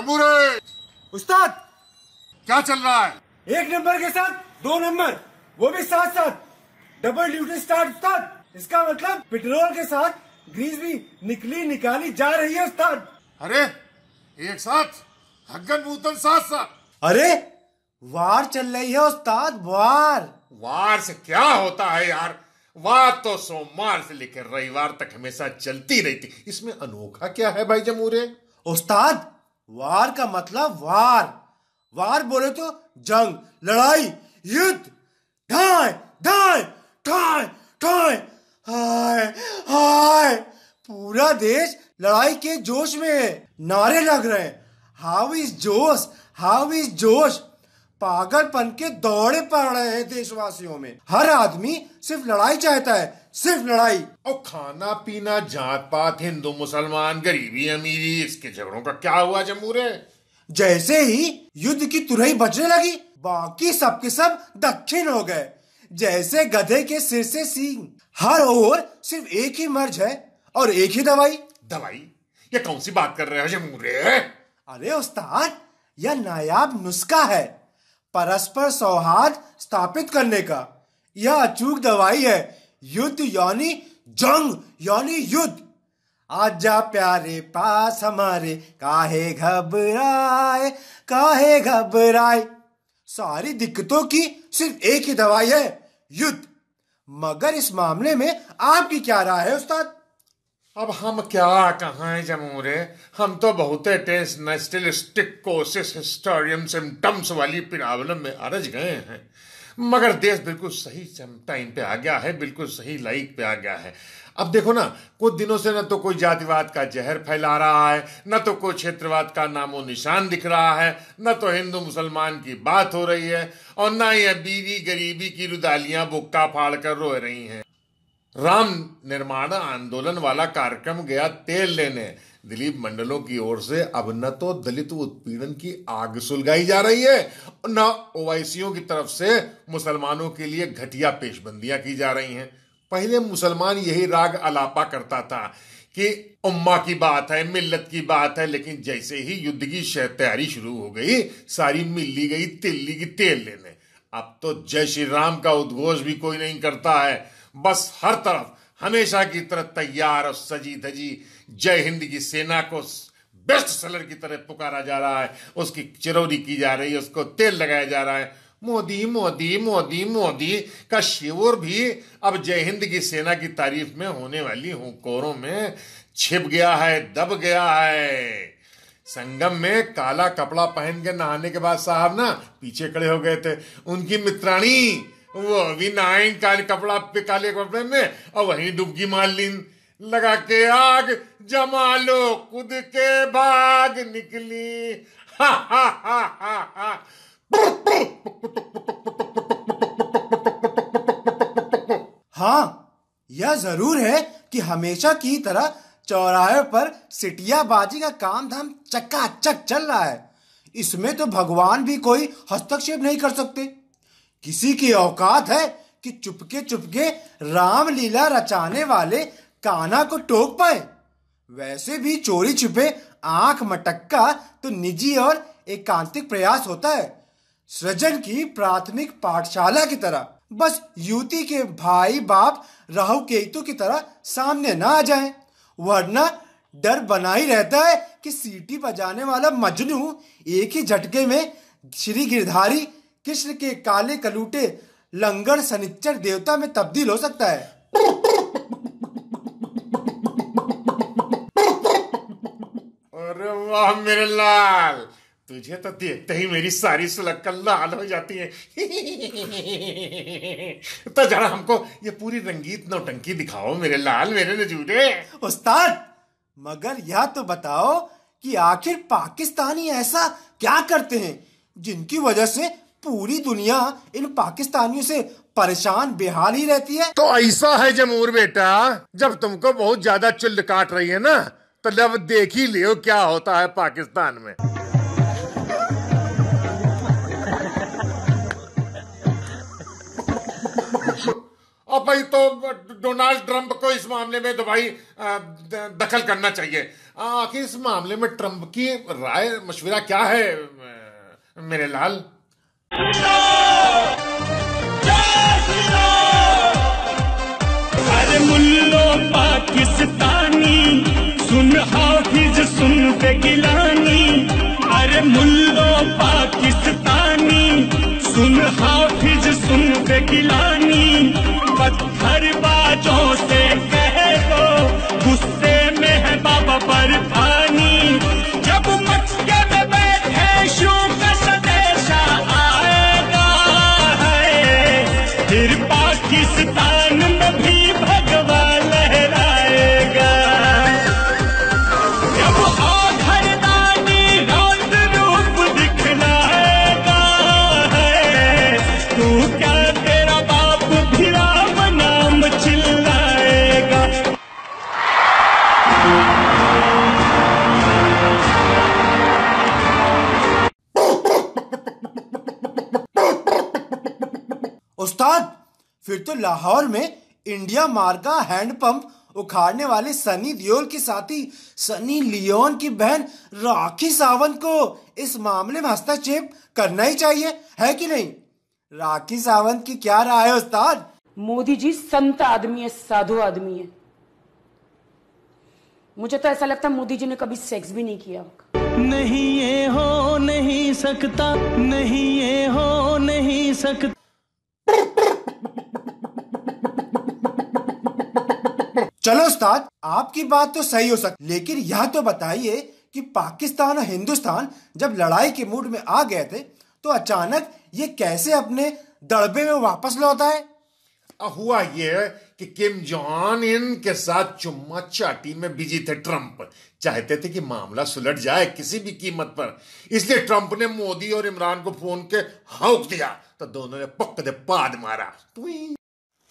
जम्बूरे, उस्ताद क्या चल रहा है? 1 नंबर के साथ 2 नंबर, वो भी साथ साथ डबल ड्यूटी स्टार्ट उस्ताद। इसका मतलब पेट्रोल के साथ ग्रीस भी निकाली जा रही है उस्ताद। अरे एक साथ हग्गन मूतन साथ साथ। अरे वार चल रही है उस्ताद, वार। वार से क्या होता है यार? वार तो सोमवार से लेकर रविवार तक हमेशा चलती रहती, इसमें अनोखा क्या है भाई जमूरे? उस्ताद वार का मतलब वार, वार बोले तो जंग, लड़ाई, युद्ध। ठाए ठाए ठाए ठाए, हाय हाय, पूरा देश लड़ाई के जोश में है। नारे लग रहे हैं, हाउ इज जोश, हाउ इज जोश। पागलपन के दौड़े पड़ रहे हैं देशवासियों में। हर आदमी सिर्फ लड़ाई चाहता है, सिर्फ लड़ाई। और खाना पीना, जात पात, हिंदू मुसलमान, गरीबी अमीरी, इसके झगड़ों का क्या हुआ जमूरे? जैसे ही युद्ध की तुरही बजने लगी, बाकी सबके सब दक्षिण हो गए, जैसे गधे के सिर से सींग। हर ओर सिर्फ एक ही मर्ज है और एक ही दवाई। दवाई? ये कौन सी बात कर रहे हो जमूरे? अरे उस्ताद, यह नायाब नुस्खा है परस्पर सौहार्द स्थापित करने का। यह अचूक दवाई है। युद्ध यानी जंग यानी युद्ध। आजा प्यारे पास हमारे, काहे घबराए काहे घबराए। सारी दिक्कतों की सिर्फ एक ही दवाई है, युद्ध। मगर इस मामले में आपकी क्या राय है उस्ताद? अब हम क्या कहें जमूरे, हम तो बहुत नेस्टिलिस्टिक कोसिस हिस्टोरियम सिम्टम्स वाली प्रॉब्लम में अरझ गए हैं। मगर देश बिल्कुल सही टाइम पे आ गया है, बिल्कुल सही लाइक पे आ गया है। अब देखो ना, कुछ दिनों से न तो कोई जातिवाद का जहर फैला रहा है, न तो कोई क्षेत्रवाद का नामो निशान दिख रहा है, न तो हिंदू मुसलमान की बात हो रही है, और न ही बीवी गरीबी की रुदालियां बुक्का फाड़ कर रो रही हैं। राम निर्माण आंदोलन वाला कार्यक्रम गया तेल लेने। दिलीप मंडलों की ओर से अब न तो दलित उत्पीड़न की आग सुलगाई जा रही है, न ओवैसियों की तरफ से मुसलमानों के लिए घटिया पेशबंदियां की जा रही हैं। पहले मुसलमान यही राग अलापा करता था कि उम्मा की बात है, मिल्लत की बात है, लेकिन जैसे ही युद्ध की तैयारी शुरू हो गई, सारी मिल्ली गई तिल्ली की तेल लेने। अब तो जय श्री राम का उद्घोष भी कोई नहीं करता है। बस हर तरफ हमेशा की तरह तैयार और सजी धजी जय हिंद की सेना को बेस्ट सेलर की तरह पुकारा जा रहा है, उसकी चिरौरी की जा रही है, उसको तेल लगाया जा रहा है। मोदी मोदी मोदी मोदी का शिवर भी अब जय हिंद की सेना की तारीफ में होने वाली हुंकारों में छिप गया है, दब गया है। संगम में काला कपड़ा पहन के नहाने के बाद साहब ना पीछे खड़े हो गए थे उनकी मित्राणी, वो भी नहाए काले कपड़े में, और वहीं डुबकी मार ली। लगा के आग जमा लो, कूद के भाग निकली। हा हा हा हा हा। हाँ, यह जरूर है कि हमेशा की तरह चौराहे पर सिटियाबाजी का काम धाम चकाचक चल रहा है। इसमें तो भगवान भी कोई हस्तक्षेप नहीं कर सकते। किसी की औकात है कि चुपके रामलीला रचाने वाले कान्हा को टोक पाए? वैसे भी चोरी छिपे आंख मटक्का तो निजी और एकांतिक प्रयास होता है, सृजन की प्राथमिक पाठशाला की तरह। बस युवती के भाई बाप राहु केतु की तरह सामने ना आ जाएं, वरना डर बना ही रहता है कि सीटी बजाने वाला मजनू एक ही झटके में श्री गिरधारी कृष्ण के काले कलूटे लंगड़ सनिच्चर देवता में तब्दील हो सकता है। अरे वाह मेरे लाल, तुझे तो देखते ही मेरी सारी सुलक्कन लाल हो जाती है। तो जरा हमको ये पूरी रंगीत नौटंकी दिखाओ मेरे लाल, मेरे नजूरे। उस्ताद, मगर यह तो बताओ कि आखिर पाकिस्तानी ऐसा क्या करते हैं जिनकी वजह से पूरी दुनिया इन पाकिस्तानियों से परेशान बेहाल ही रहती है? तो ऐसा है जमूर बेटा, जब तुमको बहुत ज्यादा चुल्ल काट रही है ना, तो लब देख ही लियो क्या होता है पाकिस्तान में। और भाई तो डोनाल्ड ट्रंप को इस मामले में तो भाई दखल करना चाहिए। आखिर इस मामले में ट्रंप की राय मशविरा क्या है मेरे लाल? अरे मुल्लो पाकिस्तानी सुन हाफिज सुन बेगिलानी, अरे मुल्लो पाकिस्तानी सुन हाफिज सुन बेगिलानी, पत्थरबाजों से कह दो गुस्से में है बाबा बर्फानी, जब मक्के में बैठे शू का संदेशा आएगा है, फिर पाकिस्तान में भी भगवा लहराएगा, जब आखरदानी रौद्र रूप दिखलाएगा है, तू क्या तेरा बाप भी राम नाम चिल्लाएगा। उस्ताद, फिर तो लाहौर में इंडिया मार्का हैंडपंप उखाड़ने वाले सनी देओल के साथी सनी लियोन की बहन राखी सावंत को इस मामले में हस्तक्षेप करना ही चाहिए, है कि नहीं? राखी सावंत की क्या राय है उस्ताद? मोदी जी संत आदमी है, साधु आदमी है। मुझे तो ऐसा लगता है मोदी जी ने कभी सेक्स भी नहीं किया। नहीं ये हो नहीं सकता, नहीं ये हो नहीं सकता। चलो उस्ताद, आपकी बात तो सही हो सकती, लेकिन यह तो बताइए कि पाकिस्तान और हिंदुस्तान जब लड़ाई के मूड में आ गए थे तो अचानक ये कैसे अपने दड़बे में वापस लौटा है? हुआ ये कि किम जोंग इन के साथ चुम्मा चाटी में बिजी थे ट्रंप। चाहते थे कि मामला सुलझ जाए किसी भी कीमत पर, इसलिए ट्रंप ने मोदी और इमरान को फोन के हौक दिया तो दोनों ने पक्क दे पाद मारा।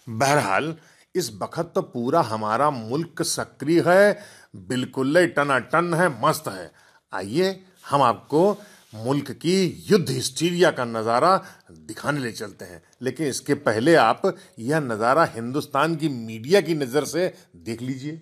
बहरहाल इस बखत तो पूरा हमारा मुल्क सक्रिय है, बिल्कुल टनाटन है, मस्त है। आइए हम आपको मुल्क की युद्ध हिस्टीरिया का नज़ारा दिखाने ले चलते हैं, लेकिन इसके पहले आप यह नज़ारा हिंदुस्तान की मीडिया की नज़र से देख लीजिए।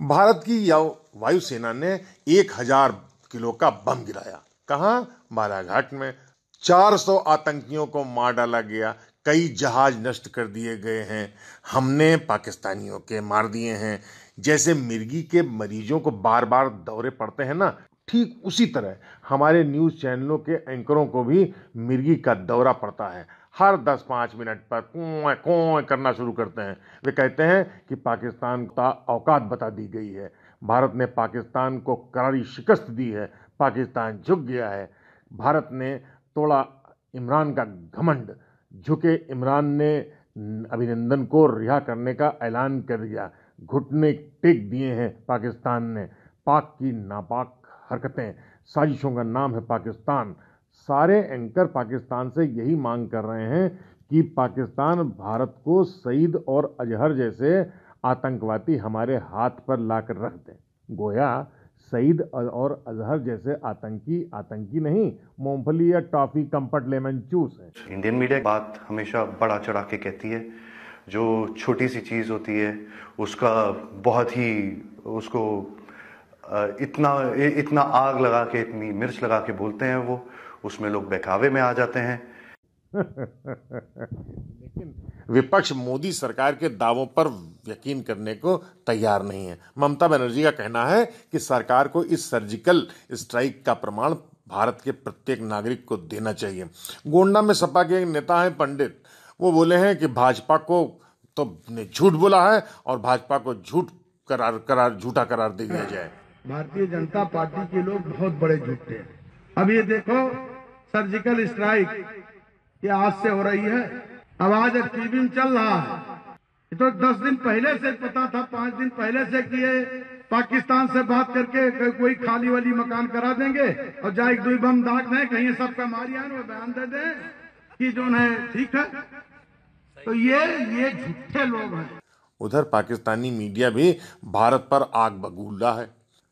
भारत की वायुसेना ने 1000 किलो का बम गिराया। कहाँ? बालाघाट में। 400 आतंकियों को मार डाला गया, कई जहाज नष्ट कर दिए गए हैं, हमने पाकिस्तानियों के मार दिए हैं। जैसे मिर्गी के मरीजों को बार बार दौरे पड़ते हैं ना, ठीक उसी तरह हमारे न्यूज़ चैनलों के एंकरों को भी मिर्गी का दौरा पड़ता है। हर 10-5 मिनट पर कों कों करना शुरू करते हैं। वे कहते हैं कि पाकिस्तान का औकात बता दी गई है, भारत ने पाकिस्तान को करारी शिकस्त दी है, पाकिस्तान झुक गया है, भारत ने तोड़ा इमरान का घमंड, झुके इमरान ने अभिनंदन को रिहा करने का ऐलान कर दिया, घुटने टेक दिए हैं पाकिस्तान ने, पाक की नापाक हरकतें, साजिशों का नाम है पाकिस्तान। सारे एंकर पाकिस्तान से यही मांग कर रहे हैं कि पाकिस्तान भारत को सईद और अजहर जैसे आतंकवादी हमारे हाथ पर लाकर रख दें। गोया सईद और अजहर जैसे आतंकी नहीं, मूंगफली या टॉफी कंफर्ट लेमन चूस है। इंडियन मीडिया बात हमेशा बढ़ा चढ़ा के कहती है, जो छोटी सी चीज़ होती है उसका बहुत ही उसको इतना आग लगा के, इतनी मिर्च लगा के बोलते हैं वो, उसमें लोग बहकावे में आ जाते हैं। लेकिन विपक्ष मोदी सरकार के दावों पर यकीन करने को तैयार नहीं है। ममता बनर्जी का कहना है कि सरकार को इस सर्जिकल स्ट्राइक का प्रमाण भारत के प्रत्येक नागरिक को देना चाहिए। गोंडा में सपा के एक नेता हैं पंडित, वो बोले हैं कि भाजपा को तो ने झूठ बोला है और भाजपा को झूठा करार दे दिया जाए। भारतीय जनता पार्टी के लोग बहुत बड़े झूठे हैं। अब ये देखो, सर्जिकल स्ट्राइक ये आज से हो रही है, अब आज टीवी में चल रहा है। ये तो 10 दिन पहले से पता था, 5 दिन पहले से कि ये पाकिस्तान से बात करके कोई खाली वाली मकान करा देंगे और जाए 2 बम दाग दें, कहीं सबका मारिया बयान दे दें कि जो है ठीक है। तो ये झूठे लोग हैं। उधर पाकिस्तानी मीडिया भी भारत पर आग बगूल रहा है,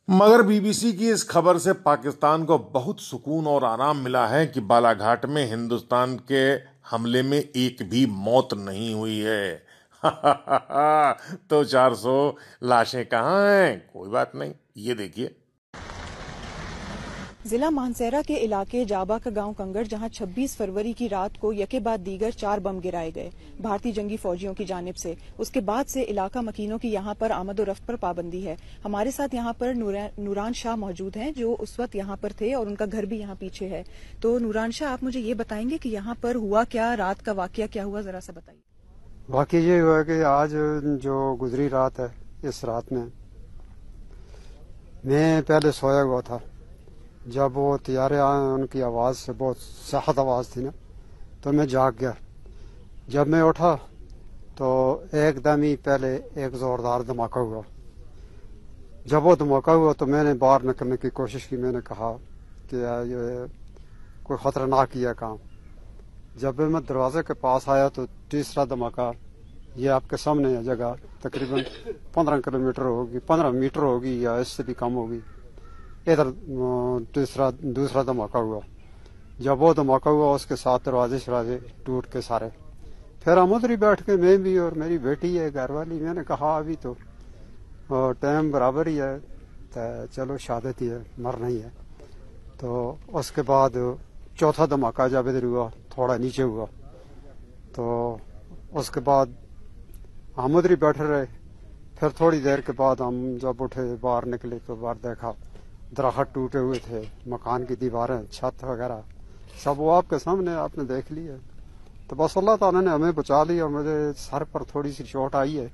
मगर बीबीसी की इस खबर से पाकिस्तान को बहुत सुकून और आराम मिला है कि बालाघाट में हिंदुस्तान के हमले में एक भी मौत नहीं हुई है। तो 400 लाशें कहाँ हैं? कोई बात नहीं, ये देखिए। जिला मानसेरा के इलाके जाबा का गांव कंगड़, जहां 26 फरवरी की रात को यके बाद दीगर 4 बम गिराए गए भारतीय जंगी फौजियों की जानिब से। उसके बाद से इलाका मकीनों की यहां पर आमद और रफ्त पर पाबंदी है। हमारे साथ यहां पर नूरान शाह मौजूद हैं, जो उस वक्त यहां पर थे और उनका घर भी यहां पीछे है। तो नूरान शाह, आप मुझे ये बताएंगे कि यहाँ पर हुआ क्या, रात का वाकया क्या हुआ, जरा सा बताइए। वाकई ये हुआ कि आज जो गुजरी रात है, इस रात में मैं पहले सोया हुआ था। जब वो तैयारे आए, उनकी आवाज़ से बहुत सख्त आवाज़ थी ना, तो मैं जाग गया। जब मैं उठा तो एकदम ही पहले एक ज़ोरदार धमाका हुआ। जब वो धमाका हुआ तो मैंने बाहर निकलने की कोशिश की। मैंने कहा कि ये कोई ख़तरनाक किया काम। जब मैं दरवाजे के पास आया तो तीसरा धमाका, ये आपके सामने है जगह, तकरीबन 15 किलोमीटर होगी, 15 मीटर होगी या इससे भी कम होगी। इधर दूसरा धमाका हुआ। जब वो धमाका हुआ, उसके साथ दरवाजे टूट के सारे। फिर हम उधर ही बैठ के, मैं भी और मेरी बेटी है घर वाली। मैंने कहा अभी तो टाइम बराबर ही है, तो चलो शहादत ही है, मरना ही है। तो उसके बाद चौथा धमाका जब इधर हुआ, थोड़ा नीचे हुआ, तो उसके बाद हम उधर ही बैठे रहे। फिर थोड़ी देर के बाद हम जब उठे, बाहर निकले तो बाहर देखा दरख्त टूटे हुए थे, मकान की दीवारें, छत वगैरह सब वो आपके सामने, आपने देख लिया। तो बस अल्लाह ताला ने हमें बचा लिया। मुझे सर पर थोड़ी सी चोट आई है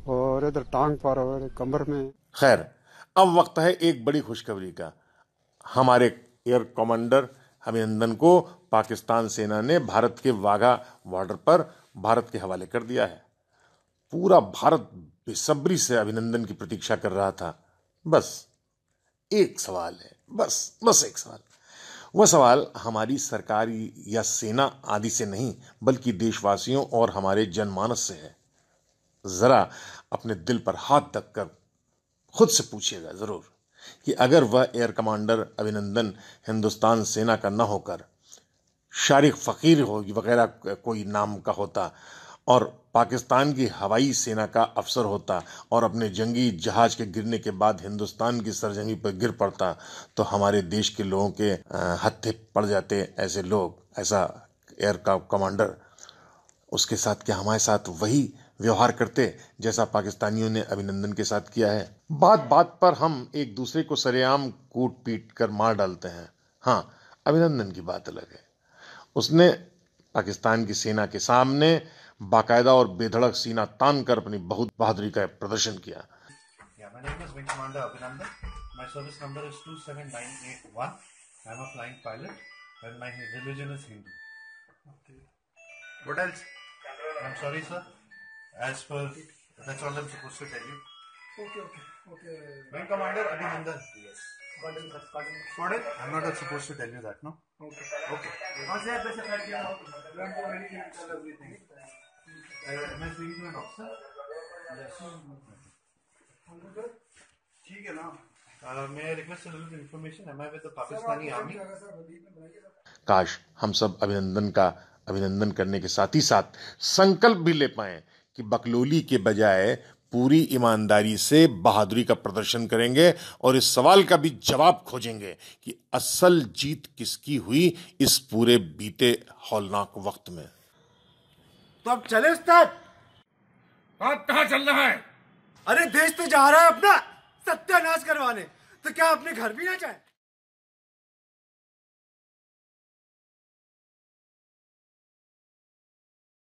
और इधर टांग पर और कमर में। खैर, अब वक्त है एक बड़ी खुशखबरी का। हमारे एयर कमांडर अभिनंदन को पाकिस्तान सेना ने भारत के वाघा बॉर्डर पर भारत के हवाले कर दिया है। पूरा भारत बेसब्री से अभिनंदन की प्रतीक्षा कर रहा था। बस एक सवाल है, बस एक सवाल। वह सवाल हमारी सरकारी या सेना आदि से नहीं, बल्कि देशवासियों और हमारे जनमानस से है। जरा अपने दिल पर हाथ रखकर खुद से पूछिएगा जरूर कि अगर वह एयर कमांडर अभिनंदन हिंदुस्तान सेना का न होकर शारिक फकीर हो वगैरह कोई नाम का होता और पाकिस्तान की हवाई सेना का अफसर होता और अपने जंगी जहाज के गिरने के बाद हिंदुस्तान की सरजमी पर गिर पड़ता, तो हमारे देश के लोगों के हत्थे पड़ जाते। ऐसे लोग, ऐसा एयर का कमांडर, उसके साथ क्या हमारे साथ वही व्यवहार करते जैसा पाकिस्तानियों ने अभिनंदन के साथ किया है? बात बात पर हम एक दूसरे को सरेआम कूट पीट कर मार डालते हैं। हाँ, अभिनंदन की बात अलग है। उसने पाकिस्तान की सेना के सामने बाकायदा और बेधड़क सीना तान कर अपनी बहुत बहादुरी का प्रदर्शन किया। My name is Wing Commander Abhinandan. My service number is 27981. I am a flying pilot and my religion is Hindu. Okay. What else? I'm sorry, sir. As per, that's all I'm supposed to tell you. Okay. Wing Commander Abhinandan. Yes. Got it? I'm not supposed to tell you that, no? Okay. Am I speaking to an officer? Yes. ठीक है ना? May I request a little bit information? Am I with the Pakistani army? काश हम सब अभिनंदन करने के साथ ही साथ संकल्प भी ले पाएं कि बकलोली के बजाय पूरी ईमानदारी से बहादुरी का प्रदर्शन करेंगे और इस सवाल का भी जवाब खोजेंगे कि असल जीत किसकी हुई इस पूरे बीते हौलनाक वक्त में। तो अब चले उस्ताद। आप कहाँ चल रहा है? अरे देश तो जा रहा है अपना सत्यानाश करवाने, तो क्या अपने घर भी ना जाए?